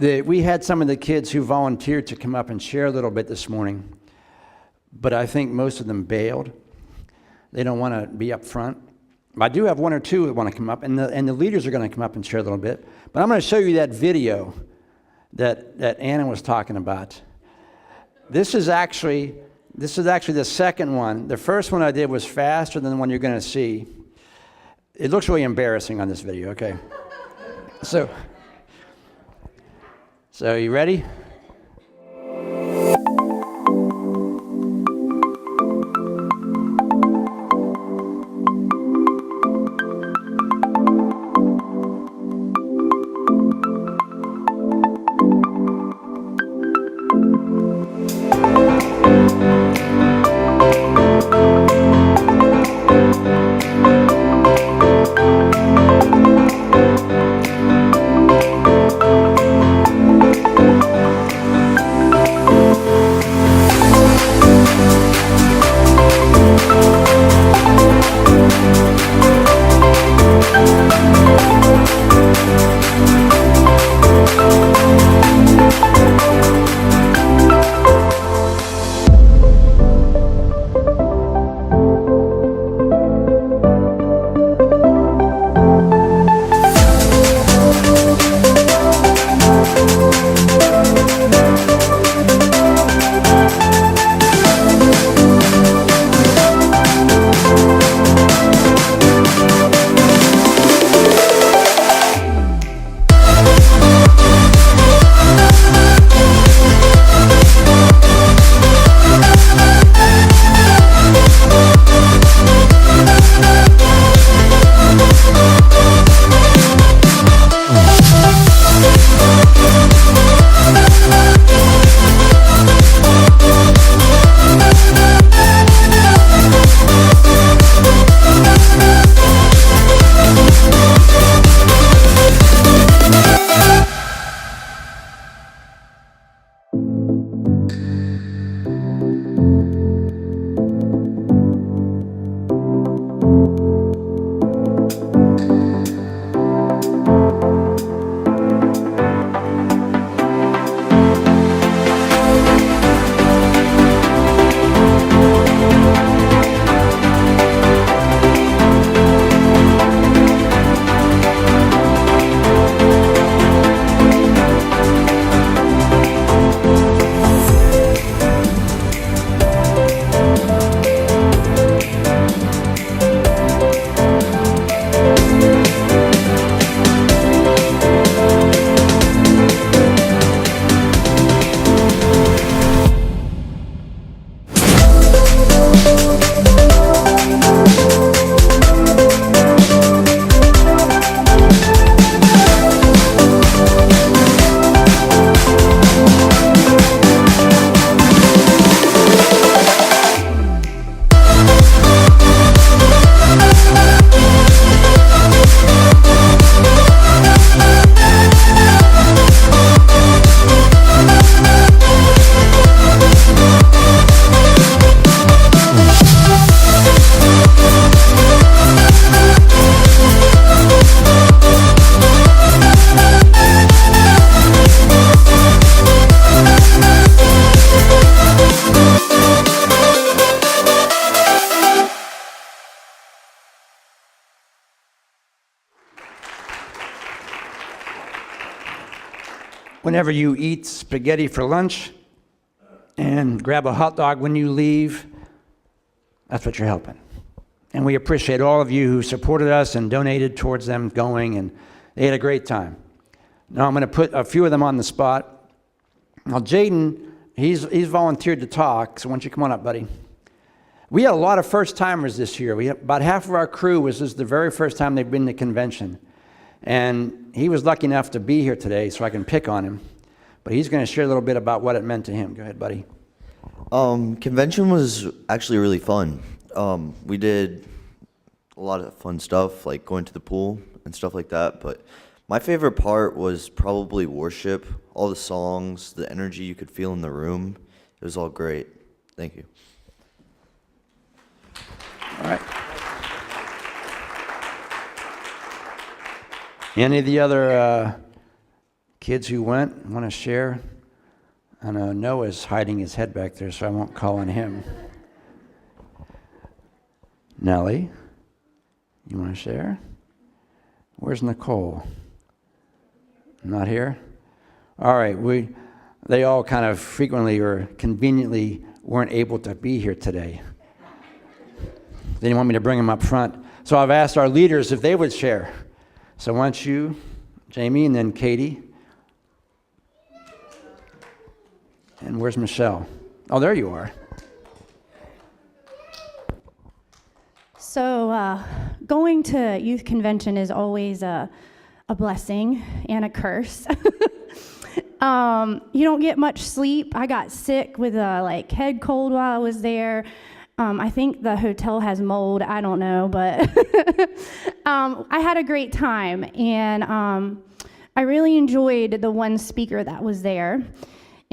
We had some of the kids who volunteered to come up and share a little bit this morning, but I think most of them bailed. They don't want to be up front. I do have one or two that want to come up, and the leaders are going to come up and share a little bit. But I'm going to show you that video that Anna was talking about. This is actually the second one. The first one I did was faster than the one you're going to see. It looks really embarrassing on this video, okay? So you ready? Whenever you eat spaghetti for lunch and grab a hot dog when you leave, that's what you're helping. And we appreciate all of you who supported us and donated towards them going, and they had a great time. Now I'm going to put a few of them on the spot. Now Jaden, he's volunteered to talk, so why don't you come on up, buddy. We had a lot of first-timers this year. About half of our crew this is the very first time they've been to convention. And he was lucky enough to be here today, so I can pick on him. But he's going to share a little bit about what it meant to him. Go ahead, buddy. Convention was actually really fun. We did a lot of fun stuff, like going to the pool and stuff like that. But my favorite part was probably worship, all the songs, the energy you could feel in the room. It was all great. Thank you. All right. Any of the other Kids who went want to share? I know Noah's hiding his head back there, so I won't call on him. Nellie, you want to share? Where's Nicole? Not here? All right, they all kind of frequently or conveniently weren't able to be here today. They didn't want me to bring them up front. So I've asked our leaders if they would share. So why don't you, Jamie, and then Katie. And where's Michelle? Oh, there you are. So going to youth convention is always a blessing and a curse. You don't get much sleep. I got sick with a head cold while I was there. I think the hotel has mold. I don't know, but I had a great time, and I really enjoyed the one speaker that was there.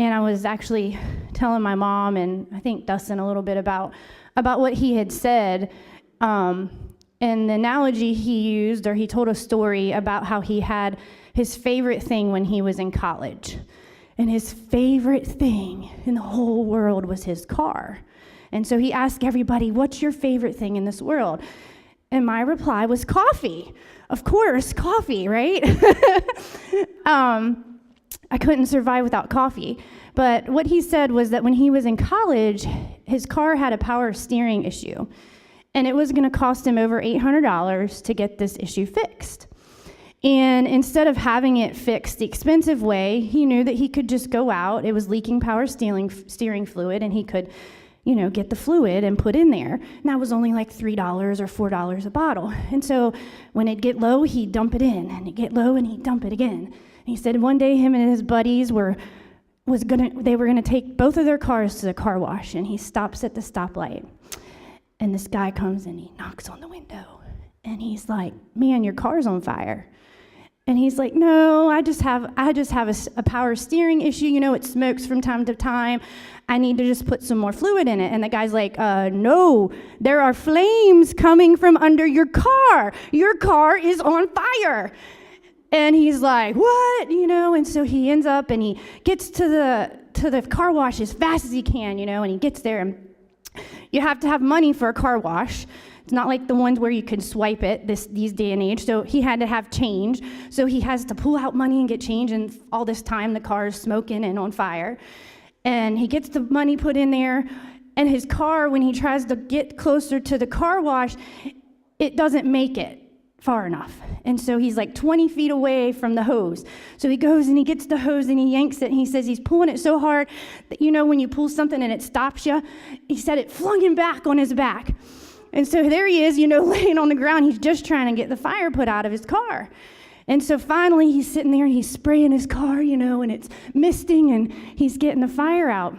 And I was actually telling my mom and I think Dustin a little bit about what he had said. And the analogy he used, or he told a story about how he had his favorite thing when he was in college. And his favorite thing in the whole world was his car. And so he asked everybody, what's your favorite thing in this world? And my reply was coffee. Of course, coffee, right? I couldn't survive without coffee. But what he said was that when he was in college, his car had a power steering issue. And it was going to cost him over $800 to get this issue fixed. And instead of having it fixed the expensive way, he knew that he could just go out. It was leaking power steering fluid, and he could, get the fluid and put in there. And that was only like $3 or $4 a bottle. And so when it'd get low, he'd dump it in, and it'd get low, and he'd dump it again. And he said one day him and his buddies were gonna take both of their cars to the car wash, and he stops at the stoplight. And this guy comes and he knocks on the window, and he's like, "Man, your car's on fire." And he's like, "No, I just have a power steering issue. It smokes from time to time. I need to just put some more fluid in it." And the guy's like, "No, there are flames coming from under your car. Your car is on fire." And he's like, "What?" And so he ends up and he gets to the car wash as fast as he can, and he gets there, and you have to have money for a car wash. It's not like the ones where you can swipe it these day and age. So he had to have change. So he has to pull out money and get change, and all this time the car is smoking and on fire. And he gets the money put in there, and his car, when he tries to get closer to the car wash, it doesn't make it far enough. And so he's like 20 feet away from the hose. So he goes and he gets the hose and he yanks it, and he says he's pulling it so hard that when you pull something and it stops you, he said it flung him back on his back. And so there he is, laying on the ground. He's just trying to get the fire put out of his car. And so finally he's sitting there and he's spraying his car, and it's misting, and he's getting the fire out.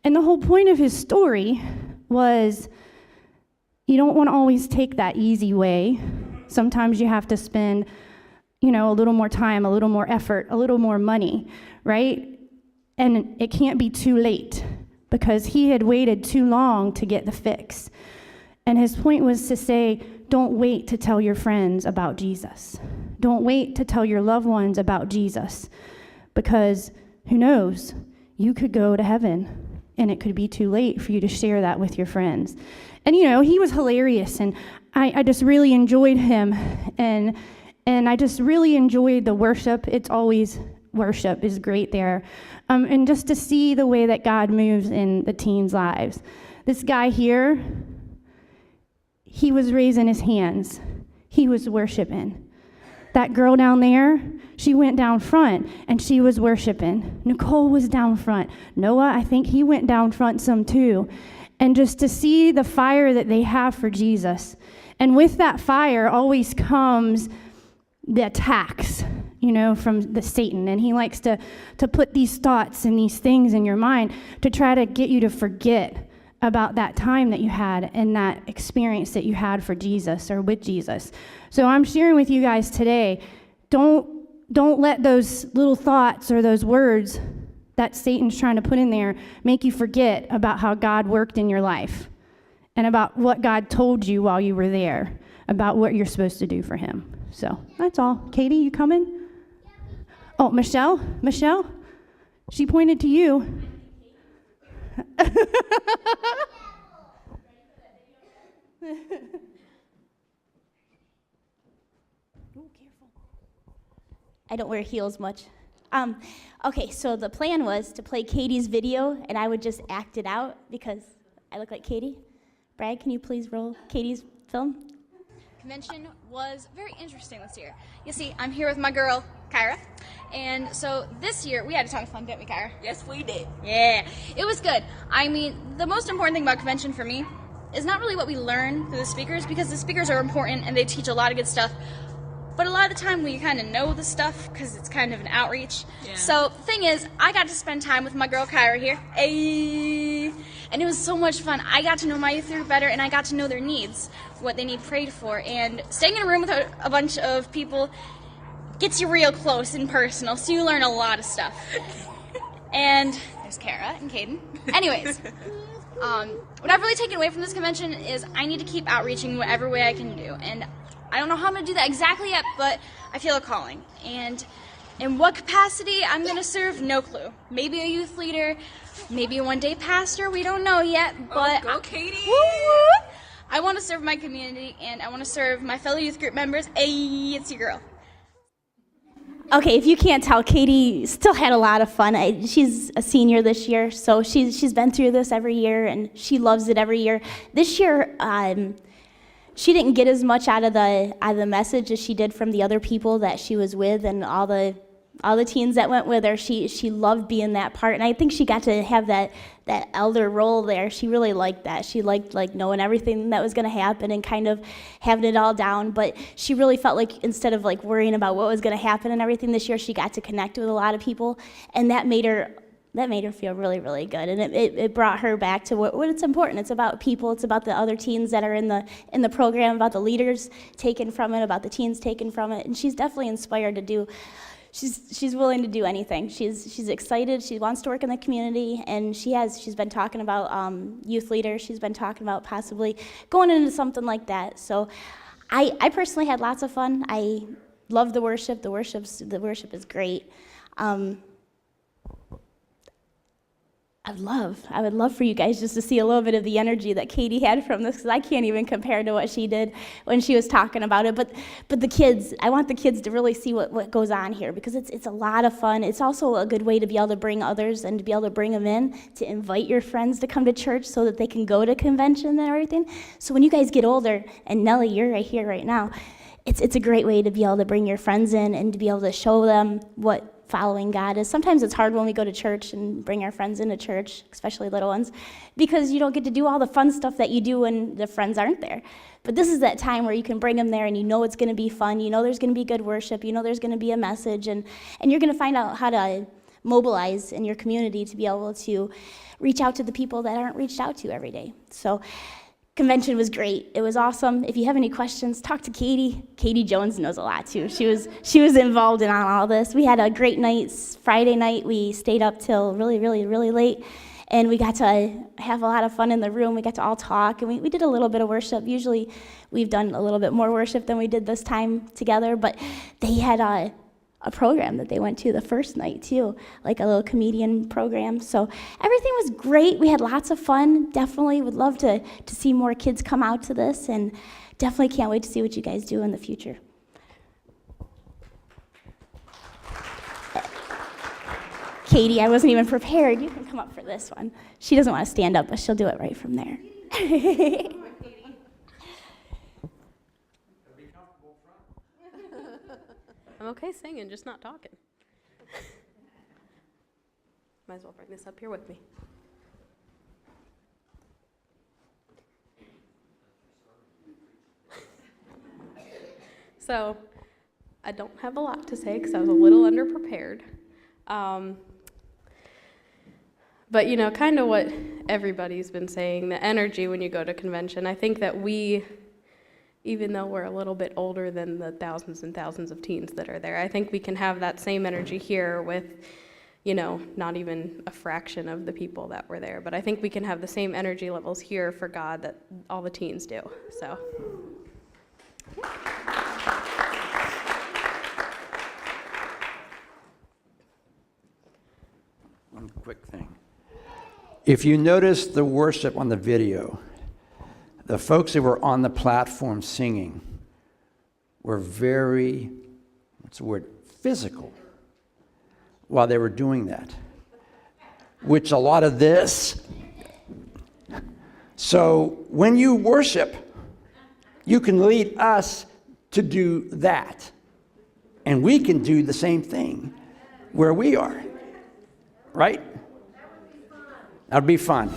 And the whole point of his story was, you don't want to always take that easy way. Sometimes you have to spend, a little more time, a little more effort, a little more money, right? And it can't be too late, because he had waited too long to get the fix. And his point was to say, don't wait to tell your friends about Jesus. Don't wait to tell your loved ones about Jesus, because who knows, you could go to heaven and it could be too late for you to share that with your friends. And he was hilarious, and I just really enjoyed him, and I just really enjoyed the worship. It's always worship is great there. And just to see the way that God moves in the teens' lives. This guy here, he was raising his hands. He was worshiping. That girl down there, she went down front and she was worshiping. Nicole was down front. Noah, I think he went down front some too. And just to see the fire that they have for Jesus. And with that fire always comes the attacks, from the Satan. And he likes to put these thoughts and these things in your mind to try to get you to forget about that time that you had and that experience that you had for Jesus or with Jesus. So I'm sharing with you guys today, don't let those little thoughts or those words that Satan's trying to put in there make you forget about how God worked in your life and about what God told you while you were there, about what you're supposed to do for him. So that's all. Katie, you coming? Oh, Michelle? Michelle? She pointed to you. Ooh, careful. I don't wear heels much. Okay, so the plan was to play Katie's video, and I would just act it out because I look like Katie. Brad, can you please roll Katie's film? Convention was very interesting this year. You see, I'm here with my girl, Kyra. And so this year, we had a ton of fun, didn't we, Kyra? Yes, we did. Yeah, it was good. I mean, the most important thing about convention for me is not really what we learn through the speakers, because the speakers are important and they teach a lot of good stuff. But a lot of the time we kind of know the stuff because it's kind of an outreach. Yeah. So the thing is, I got to spend time with my girl Kyra here. Ayy. And it was so much fun. I got to know my youth group better, and I got to know their needs, what they need prayed for. And staying in a room with a bunch of people gets you real close and personal, so you learn a lot of stuff. And there's Kara and Caden. Anyways, what I've really taken away from this convention is I need to keep outreaching whatever way I can do. And I don't know how I'm going to do that exactly yet, but I feel a calling. And in what capacity I'm going to serve, no clue. Maybe a youth leader, maybe a one-day pastor, we don't know yet. But Go, Katie! Woo-woo! I want to serve my community, and I want to serve my fellow youth group members. Hey, it's your girl. Okay, if you can't tell, Katie still had a lot of fun. She's a senior this year, so she's been through this every year, and she loves it every year. This year, she didn't get as much out of the message as she did from the other people that she was with and all the teens that went with her. She loved being that part, and I think she got to have that elder role there. She really liked that. She liked knowing everything that was going to happen and kind of having it all down. But she really felt like instead of worrying about what was going to happen and everything this year, she got to connect with a lot of people, and that made her feel really, really good, and it brought her back to what it's important. It's about people. It's about the other teens that are in the program, about the leaders taken from it, about the teens taken from it, and she's definitely inspired to do. She's willing to do anything. She's excited. She wants to work in the community, and she's been talking about youth leaders. She's been talking about possibly going into something like that. So, I personally had lots of fun. I love the worship. The worship is great. I would love for you guys just to see a little bit of the energy that Katie had from this, because I can't even compare to what she did when she was talking about it. But the kids, I want the kids to really see what goes on here, because it's a lot of fun. It's also a good way to be able to bring others and to be able to bring them in, to invite your friends to come to church so that they can go to convention and everything. So when you guys get older, and Nellie, you're right here right now, it's a great way to be able to bring your friends in and to be able to show them what following God is. Sometimes it's hard when we go to church and bring our friends into church, especially little ones, because you don't get to do all the fun stuff that you do when the friends aren't there. But this is that time where you can bring them there, and you know it's going to be fun. You know there's going to be good worship. You know there's going to be a message, and you're going to find out how to mobilize in your community to be able to reach out to the people that aren't reached out to every day. So convention was great. It was awesome. If you have any questions, talk to Katie. Katie Jones knows a lot too. She was involved in all this. We had a great night. Friday night we stayed up till really, really, really late, and we got to have a lot of fun in the room. We got to all talk, and we did a little bit of worship. Usually we've done a little bit more worship than we did this time together, but they had a program that they went to the first night too, like a little comedian program. So everything was great. We had lots of fun. Definitely would love to see more kids come out to this, and definitely can't wait to see what you guys do in the future. Katie, I wasn't even prepared. You can come up for this one. She doesn't want to stand up, but she'll do it right from there. I'm okay singing, just not talking. Might as well bring this up here with me. So, I don't have a lot to say because I was a little underprepared. But kind of what everybody's been saying, the energy when you go to convention. I think that we, even though we're a little bit older than the thousands and thousands of teens that are there, I think we can have that same energy here with, not even a fraction of the people that were there. But I think we can have the same energy levels here for God that all the teens do. So. quick thing. If you notice the worship on the video, the folks who were on the platform singing were very, what's the word, physical while they were doing that, which a lot of this. So when you worship, you can lead us to do that. And we can do the same thing where we are. Right? That would be fun.